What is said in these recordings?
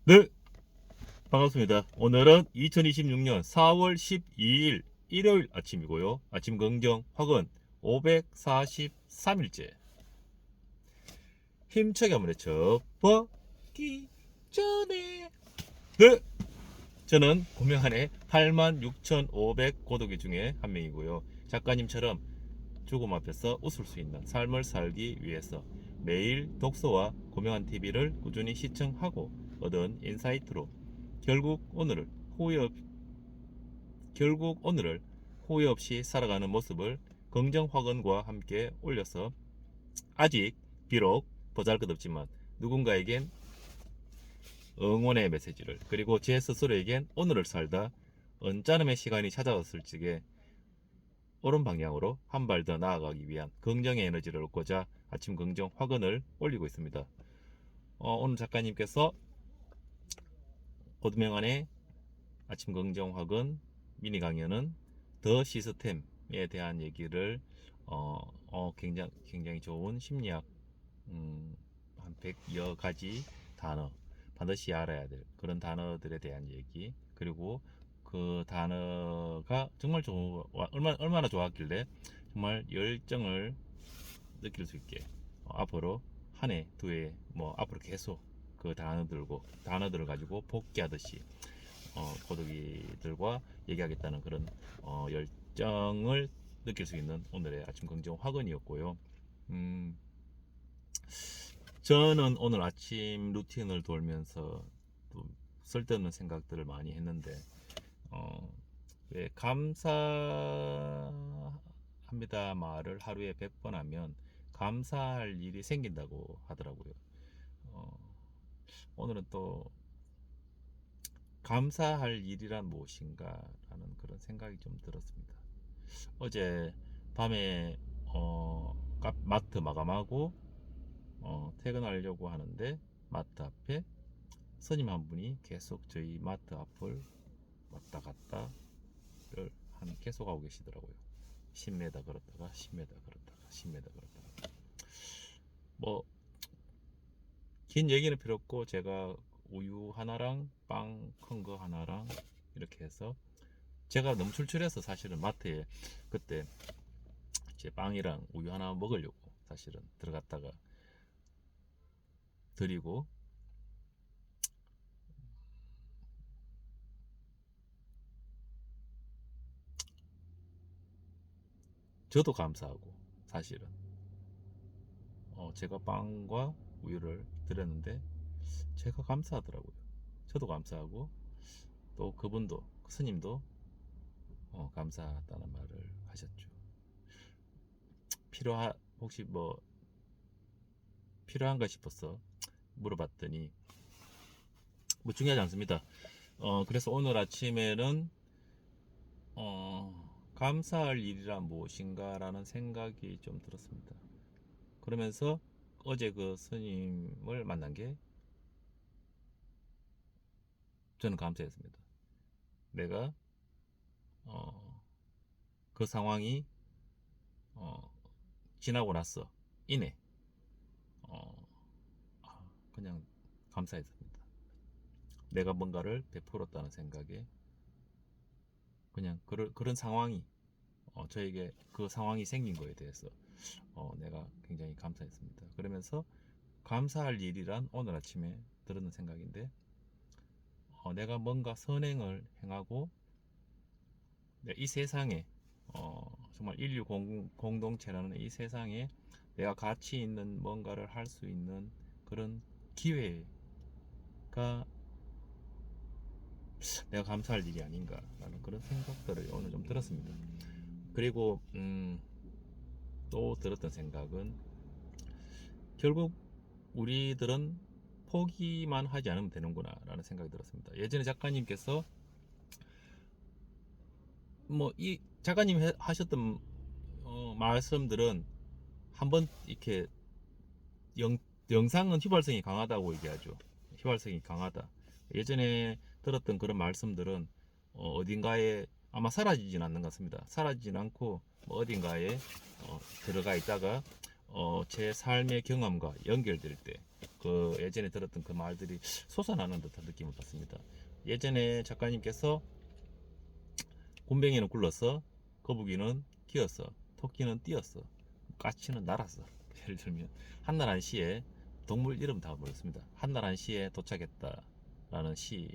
네, 반갑습니다. 오늘은 2026년 4월 12일 일요일 아침이고요. 아침 긍정 확은 543일째. 힘차게 한번 외쳐보기 전에. 네, 저는 고명한의 86,500 고독이 중에 한 명이고요. 작가님처럼 죽음 앞에서 웃을 수 있는 삶을 살기 위해서 매일 독서와 고명한 TV를 꾸준히 시청하고 얻은 인사이트로 결국 오늘을 후회 없, 결국 오늘을 후회 없이 살아가는 모습을 긍정 확언과 함께 올려서 아직 비록 보잘것없지만 누군가에겐 응원의 메시지를, 그리고 제 스스로에겐 오늘을 살다 언짢음의 시간이 찾아왔을 적에 옳은 방향으로 한 발 더 나아가기 위한 긍정의 에너지를 얻고자 아침 긍정 확언을 올리고 있습니다. 오늘 작가님께서 고두명안의 아침 긍정 확언 미니 강연은 더 시스템에 대한 얘기를 굉장히 좋은 심리학, 한 100여 가지 단어, 반드시 알아야 될 그런 단어들에 대한 얘기, 그리고 그 단어가 정말 얼마나 좋았길래 정말 열정을 느낄 수 있게 앞으로 한 해, 두 해, 뭐 앞으로 계속 그 단어들을 가지고 복귀하듯이 고독이들과 얘기하겠다는 그런 열정을 느낄 수 있는 오늘의 아침 긍정 확언이었고요. 음, 저는 오늘 아침 루틴을 돌면서 또 쓸데없는 생각들을 많이 했는데, 왜 감사합니다 말을 하루에 100번 하면 감사할 일이 생긴다고 하더라고요. 어, 오늘은 또 감사할 일이란 무엇인가 라는 그런 생각이 좀 들었습니다. 어제 밤에 마트 마감하고 퇴근하려고 하는데 마트 앞에 스님 한 분이 계속 저희 마트 앞을 왔다 갔다를 계속 하고 계시더라고요. 10m 걸었다가 10m 걸었다가 10m 걸었다가. 뭐 긴 얘기는 필요 없고, 제가 우유 하나랑 빵 큰 거 하나랑 이렇게 해서, 제가 너무 출출해서 사실은 마트에 그때 제 빵이랑 우유 하나 먹으려고 사실은 들어갔다가 드리고, 저도 감사하고 사실은 제가 빵과 우유를 드렸는데 제가 감사하더라고요. 저도 감사하고 또 그분도, 그 스님도 감사하다는 말을 하셨죠. 혹시 뭐 필요한가 싶어서 물어봤더니 뭐 중요하지 않습니다. 그래서 오늘 아침에는 감사할 일이란 무엇인가라는 생각이 좀 들었습니다. 그러면서 어제 그 스님을 만난 게 저는 감사했습니다. 내가 어, 그 상황이 어, 지나고 나서 이내 어, 그냥 감사했습니다. 내가 뭔가를 베풀었다는 생각에, 그냥 그런 상황이 저에게 그 상황이 생긴 거에 대해서 내가 굉장히 감사했습니다. 그러면서 감사할 일이란 오늘 아침에 들었는 생각인데, 내가 뭔가 선행을 행하고 이 세상에 정말 인류 공동체라는 이 세상에 내가 가치 있는 뭔가를 할 수 있는 그런 기회가 내가 감사할 일이 아닌가라는 그런 생각들을 오늘 좀 들었습니다. 그리고 또 들었던 생각은, 결국 우리들은 포기만 하지 않으면 되는구나 라는 생각이 들었습니다. 예전에 작가님께서 뭐 이 작가님 하셨던 말씀들은 한번 이렇게 영상은 휘발성이 강하다고 얘기하죠. 휘발성이 강하다. 예전에 들었던 그런 말씀들은 어딘가에 아마 사라지진 않는 것 같습니다. 사라지진 않고 뭐 어딘가에 들어가 있다가 제 삶의 경험과 연결될 때 그 예전에 들었던 그 말들이 솟아나는 듯한 느낌을 받습니다. 예전에 작가님께서 곰뱅이는 굴렀어, 거북이는 기었어, 토끼는 뛰었어, 까치는 날았어. 예를 들면 한나라한 시에 동물 이름 다 버렸습니다. 한나라한 시에 도착했다라는 시,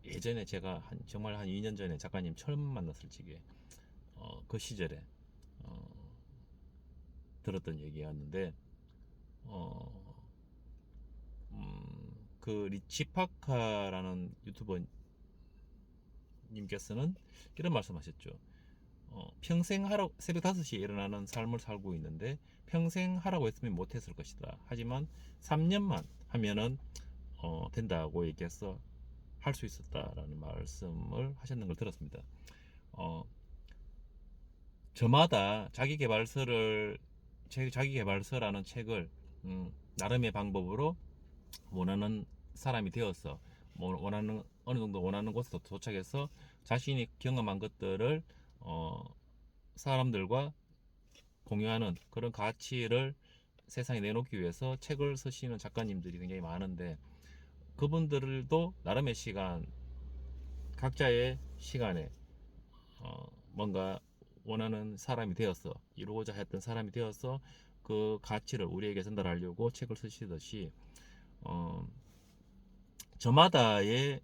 예전에 제가 정말 한 2년 전에 작가님 처음 만났을 적에 그 시절에 어, 들었던 얘기였는데 어, 그 리치파카라는 유튜버 님께서는 이런 말씀하셨죠. 평생 하라고, 새벽 5시에 일어나는 삶을 살고 있는데 평생 하라고 했으면 못했을 것이다. 하지만 3년만 하면은 된다고 얘기해서 할 수 있었다라는 말씀을 하셨는 걸 들었습니다. 어, 저마다 자기계발서라는 책을 나름의 방법으로 원하는 사람이 되어서 원하는 어느 정도 원하는 곳에 도착해서 자신이 경험한 것들을 사람들과 공유하는 그런 가치를 세상에 내놓기 위해서 책을 쓰시는 작가님들이 굉장히 많은데, 그분들도 나름의 시간, 각자의 시간에 뭔가 원하는 사람이 되어서, 이루고자 했던 사람이 되어서 그 가치를 우리에게 전달하려고 책을 쓰시듯이 저마다의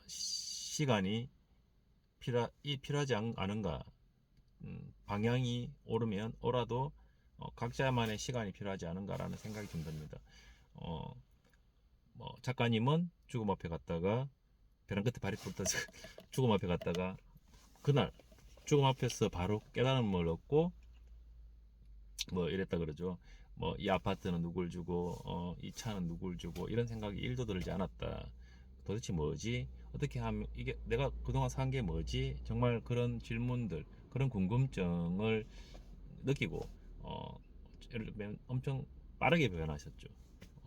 시간이 필요하지 않은가. 방향이 옳으면 옳아도 각자만의 시간이 필요하지 않은가라는 생각이 좀 듭니다. 작가님은 죽음 앞에 갔다가 벼랑 끝에 발이 뻗어서 죽음 앞에 갔다가 그날 죽음 앞에서 바로 깨달음을 얻고 뭐 이랬다 그러죠. 뭐 이 아파트는 누굴 주고 이 차는 누굴 주고 이런 생각이 1도 들지 않았다. 도대체 뭐지? 어떻게 하면 이게 내가 그동안 산 게 뭐지? 정말 그런 질문들, 그런 궁금증을 느끼고 예를 들면 엄청 빠르게 변하셨죠.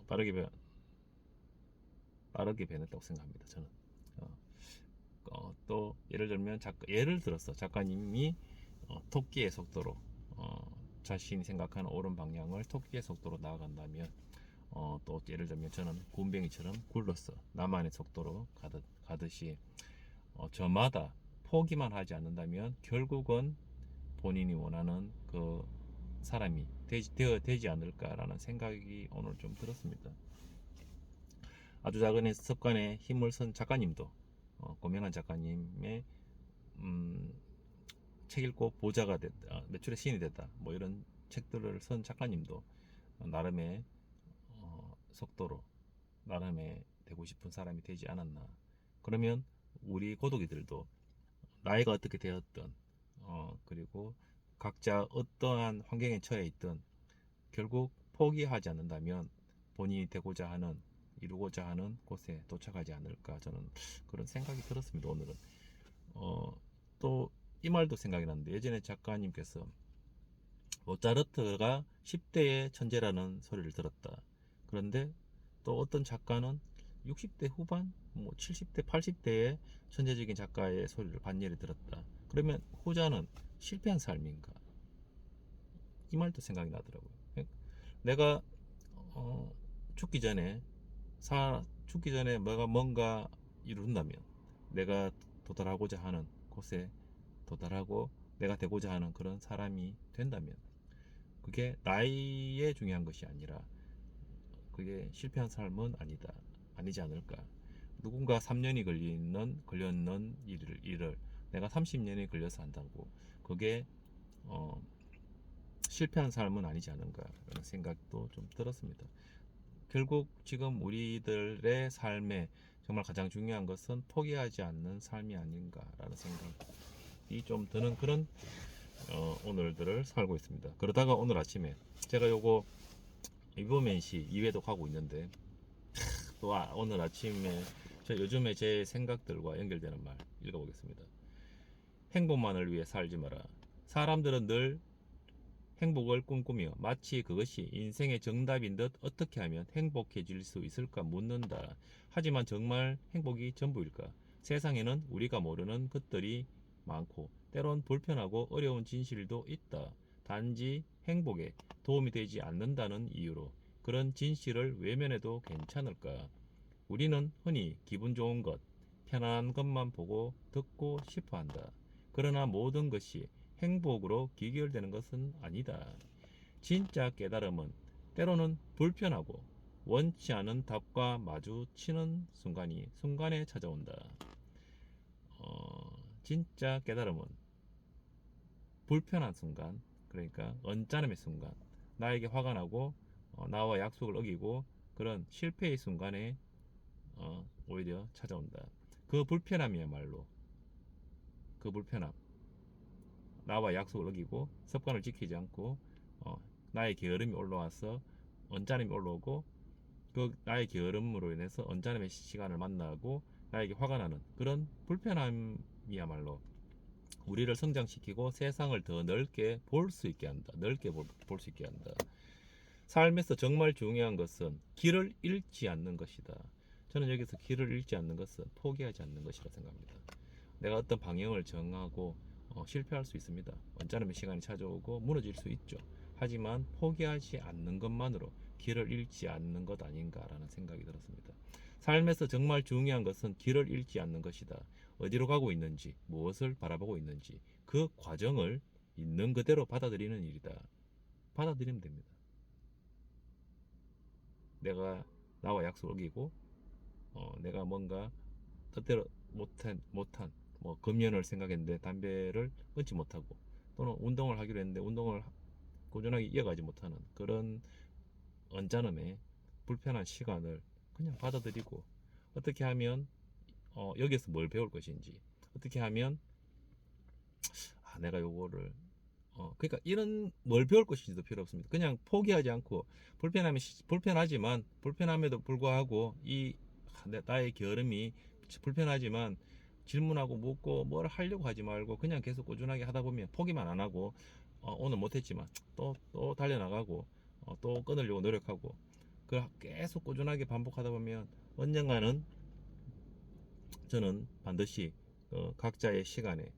빠르게 변했다고 생각합니다. 저는. 또 예를 들면 예를 들어서 작가님이 토끼의 속도로 자신이 생각하는 옳은 방향을 토끼의 속도로 나아간다면 또 예를 들면 저는 곰뱅이처럼 굴러서 나만의 속도로 가듯이 저마다 포기만 하지 않는다면 결국은 본인이 원하는 그 사람이 되지 않을까라는 생각이 오늘 좀 들었습니다. 아주 작은 습관에 힘을 쓴 작가님도 고명한 작가님의 책 읽고 보자가 됐다, 매출의 신이 됐다, 뭐 이런 책들을 쓴 작가님도 나름의 속도로 나름의 되고 싶은 사람이 되지 않았나. 그러면 우리 고독이들도 나이가 어떻게 되었든 그리고 각자 어떠한 환경에 처해 있든 결국 포기하지 않는다면 본인이 되고자 하는, 이루고자 하는 곳에 도착하지 않을까, 저는 그런 생각이 들었습니다. 오늘은 또 이 말도 생각이 났는데, 예전에 작가님께서 모차르트가 10대의 천재라는 소리를 들었다. 그런데 또 어떤 작가는 60대 후반, 뭐 70대, 80대의 천재적인 작가의 소리를 반열에 들었다. 그러면 후자는 실패한 삶인가? 이 말도 생각이 나더라고요. 내가 죽기 전에 내가 뭔가 이룬다면, 내가 도달하고자 하는 곳에 도달하고 내가 되고자 하는 그런 사람이 된다면, 그게 나이에 중요한 것이 아니라 그게 실패한 삶은 아니지 않을까. 누군가 3년이 걸렸는 일을 내가 30년이 걸려서 한다고 그게 실패한 삶은 아니지 않은가라는 생각도 좀 들었습니다. 결국 지금 우리들의 삶에 정말 가장 중요한 것은 포기하지 않는 삶이 아닌가라는 생각이 좀 드는 그런 오늘들을 살고 있습니다. 그러다가 오늘 아침에 제가 요거 이범맨씨 2회독 하고 있는데, 또 오늘 아침에 요즘에 제 생각들과 연결되는 말 읽어보겠습니다. 행복만을 위해 살지 마라. 사람들은 늘 행복을 꿈꾸며 마치 그것이 인생의 정답인 듯 어떻게 하면 행복해질 수 있을까 묻는다. 하지만 정말 행복이 전부일까? 세상에는 우리가 모르는 것들이 많고 때론 불편하고 어려운 진실도 있다. 단지 행복에 도움이 되지 않는다는 이유로 그런 진실을 외면해도 괜찮을까? 우리는 흔히 기분 좋은 것, 편안한 것만 보고 듣고 싶어 한다. 그러나 모든 것이 행복으로 귀결되는 것은 아니다. 진짜 깨달음은 때로는 불편하고 원치 않은 답과 마주치는 순간에 찾아온다. 진짜 깨달음은 불편한 순간, 그러니까 언짢음의 순간, 나에게 화가 나고 나와 약속을 어기고 그런 실패의 순간에 오히려 찾아온다. 그 불편함이야말로 그 불편함, 나와 약속을 어기고 습관을 지키지 않고 나의 게으름이 올라와서 언짢음이 올라오고 그 나의 게으름으로 인해서 언짢음의 시간을 만나고 나에게 화가 나는 그런 불편함이야말로 우리를 성장시키고 세상을 더 넓게 볼 수 있게 한다. 넓게 볼 수 있게 한다. 삶에서 정말 중요한 것은 길을 잃지 않는 것이다. 저는 여기서 길을 잃지 않는 것은 포기하지 않는 것이라 생각합니다. 내가 어떤 방향을 정하고 실패할 수 있습니다. 언짢음의 시간이 찾아오고 무너질 수 있죠. 하지만 포기하지 않는 것만으로 길을 잃지 않는 것 아닌가라는 생각이 들었습니다. 삶에서 정말 중요한 것은 길을 잃지 않는 것이다. 어디로 가고 있는지, 무엇을 바라보고 있는지 그 과정을 있는 그대로 받아들이는 일이다. 받아들이면 됩니다. 내가 나와 약속을 어기고 내가 뭔가 뜻대로 못한 뭐 금연을 생각했는데 담배를 끊지 못하고 또는 운동을 하기로 했는데 운동을 꾸준하게 이어가지 못하는 그런 언짢음에 불편한 시간을 그냥 받아들이고 어떻게 하면 여기서 뭘 배울 것인지 어떻게 하면 내가 요거를 그러니까 이런 뭘 배울 것인지도 필요 없습니다. 그냥 포기하지 않고 불편하지만 불편함에도 불구하고 나의 게으름이 불편하지만 질문하고 묻고 뭘 하려고 하지 말고 그냥 계속 꾸준하게 하다 보면 포기만 안 하고 오늘 못했지만 또 달려나가고 또 끊으려고 노력하고 계속 꾸준하게 반복하다 보면 언젠가는 저는 반드시 각자의 시간에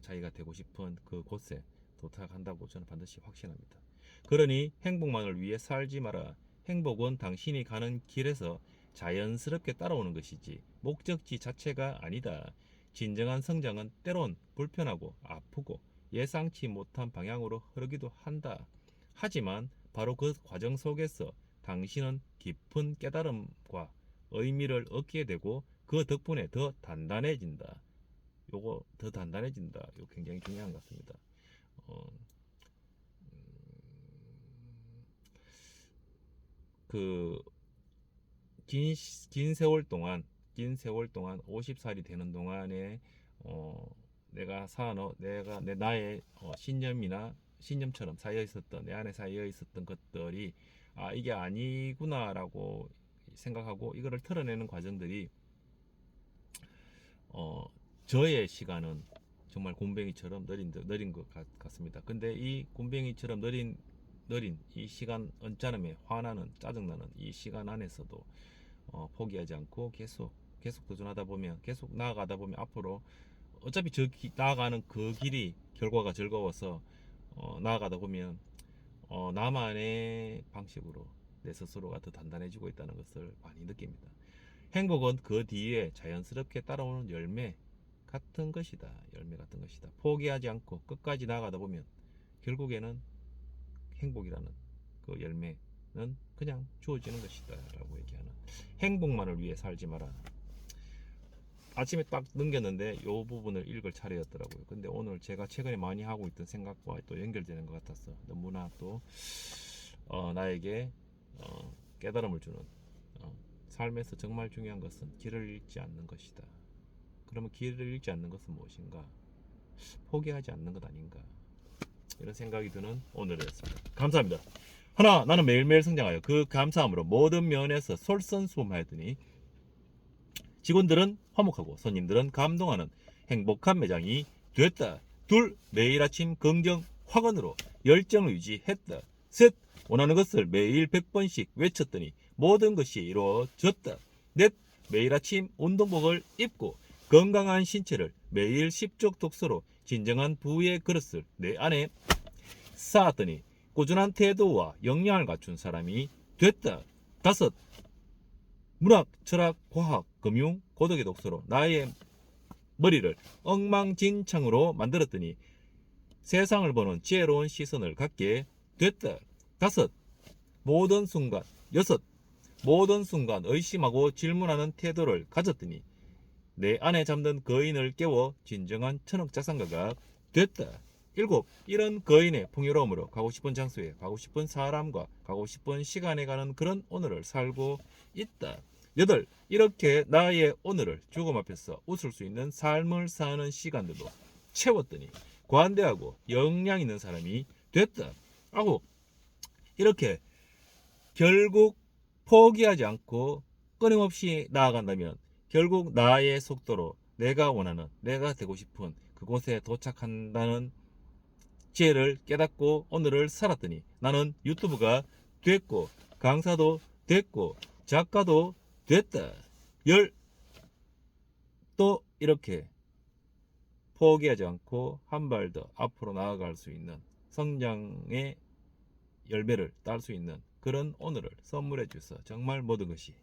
자기가 되고 싶은 그 곳에 도착한다고 저는 반드시 확신합니다. 그러니 행복만을 위해 살지 마라. 행복은 당신이 가는 길에서 자연스럽게 따라오는 것이지 목적지 자체가 아니다. 진정한 성장은 때론 불편하고 아프고 예상치 못한 방향으로 흐르기도 한다. 하지만 바로 그 과정 속에서 당신은 깊은 깨달음과 의미를 얻게 되고 그 덕분에 더 단단해진다. 요거 더 단단해진다. 요 굉장히 중요한 것 같습니다. 그 긴 세월 동안 50살이 되는 동안에 내가 나의 신념처럼 내 안에 쌓여 있었던 것들이 이게 아니구나라고 생각하고 이거를 털어내는 과정들이 저의 시간은 정말 곰뱅이처럼 느린 것 같습니다. 근데 이 곰뱅이처럼 느린 이 시간, 언짢음에 화나는 짜증나는 이 시간 안에서도 포기하지 않고 계속 도전하다 보면 계속 나아가다 보면 앞으로 어차피 나아가는 그 길이 결과가 즐거워서 나아가다 보면 나만의 방식으로 내 스스로가 더 단단해지고 있다는 것을 많이 느낍니다. 행복은 그 뒤에 자연스럽게 따라오는 열매 같은 것이다. 포기하지 않고 끝까지 나아가다 보면 결국에는 행복이라는 그 열매는 그냥 주어지는 것이다 라고 얘기하는, 행복만을 위해 살지 마라. 아침에 딱 넘겼는데 이 부분을 읽을 차례였더라고요. 근데 오늘 제가 최근에 많이 하고 있던 생각과 또 연결되는 것 같아서 너무나 또 나에게 깨달음을 주는, 삶에서 정말 중요한 것은 길을 잃지 않는 것이다. 그러면 길을 잃지 않는 것은 무엇인가? 포기하지 않는 것 아닌가? 이런 생각이 드는 오늘이었습니다. 감사합니다. 하나, 나는 매일매일 성장하여 그 감사함으로 모든 면에서 솔선수범하였더니 직원들은 화목하고 손님들은 감동하는 행복한 매장이 됐다. 둘, 매일 아침 긍정 확언으로 열정을 유지했다. 셋, 원하는 것을 매일 100번씩 외쳤더니 모든 것이 이루어졌다. 넷, 매일 아침 운동복을 입고 건강한 신체를 매일 10쪽 독서로 진정한 부의 그릇을 내 안에 쌓았더니 꾸준한 태도와 역량을 갖춘 사람이 됐다. 5. 문학, 철학, 과학, 금융, 고덕의 독서로 나의 머리를 엉망진창으로 만들었더니 세상을 보는 지혜로운 시선을 갖게 됐다. 5. 모든 순간. 6. 모든 순간 의심하고 질문하는 태도를 가졌더니 내 안에 잠든 거인을 깨워 진정한 천억자산가가 됐다. 7. 이런 거인의 풍요로움으로 가고 싶은 장소에 가고 싶은 사람과 가고 싶은 시간에 가는 그런 오늘을 살고 있다. 8. 이렇게 나의 오늘을 죽음 앞에서 웃을 수 있는 삶을 사는 시간들도 채웠더니 관대하고 역량 있는 사람이 됐다. 9. 이렇게 결국 포기하지 않고 끊임없이 나아간다면 결국 나의 속도로 내가 원하는, 내가 되고 싶은 그곳에 도착한다는 지혜를 깨닫고 오늘을 살았더니 나는 유튜브가 됐고 강사도 됐고 작가도 됐다. 또 이렇게 포기하지 않고 한 발 더 앞으로 나아갈 수 있는 성장의 열매를 딸 수 있는 그런 오늘을 선물해 주셔서 정말 모든 것이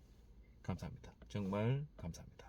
감사합니다. 정말 감사합니다.